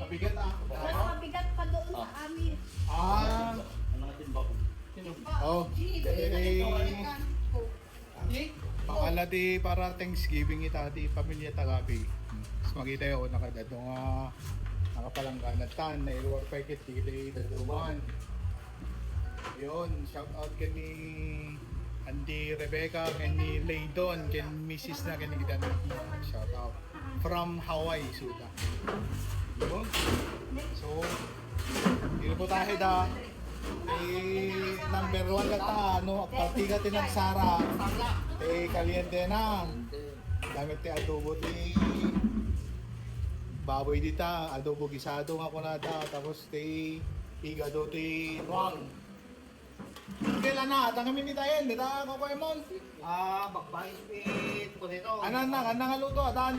Mabigat ah. Mas mabigat pa doon sa amin. Ah. Ang mga timbak. Oh. Pakala di para Thanksgiving ita di pamilya tagapi. Mas makita yun nakadado nga nakapalangganatan na iluwar packet di daduman. Yun, shout out kay ni Andy Rebecca, kay ni Laydon, kay Mrs. na kay ni kita shout out from Hawaii suda. Yun. So, yun po tayo da. Number 1 kata, ano, partiga tinang Sara. Kaliente na. Damit ti adobo ti baboy dita, adobo gisado nga ko nata, tapos ti igado ti wang. Kailan na, tang kami nitayin, dita ko kay Mon. Bakbait ko dito. Anan nga luto atan.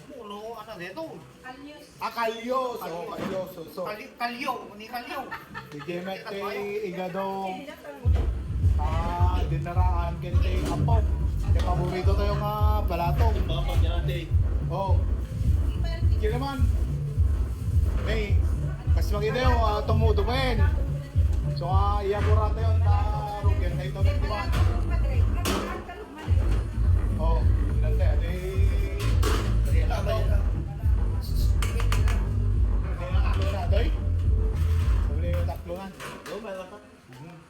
Puno, ano dito? Kalyos. Kalyos, so kalyos, so. Kalyo, ni kalyo. Di jemet ti igado. Dinaraan kente apo. Kaya paborito tayo nga balatong. Timbak yan ate. Oh. Kaya naman. Hey, kasi makita yung tumutumin. So, iyagura tayo na rugyan na ito ng diwan. Oh, ilan tayo. Hindi na taklo na, doy. Sabi na takloan. Oo, may lakas.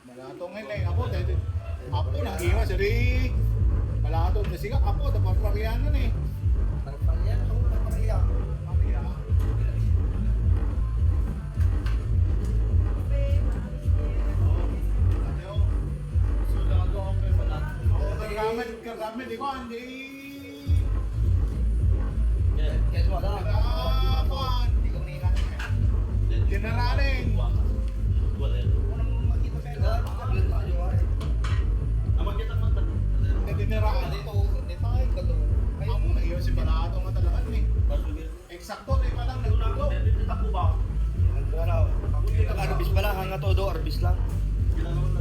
Malatong ngayon eh. Apo na iwa. Sari, malatong. Kasi nga, apo, tapos pariyanan eh. Parpalyan, ako parpalyan. Pariya. Karami, di ko, hindi. Yes, wala. Hindi ko nilang. Dinaranin. Wala yan. Unang makita kayo na, makablit pa nyo ay. Ang magkita man ta. Dinaraan. Dito, dito ay kato. Ay, Ako na iyon si Balato nga talaga eh. Pasugir. Eksakto, eh palang Ito na nagtulo. ako. Dito ko ba? ano, arbis pala, hanga todo, arbis lang. Ginagawa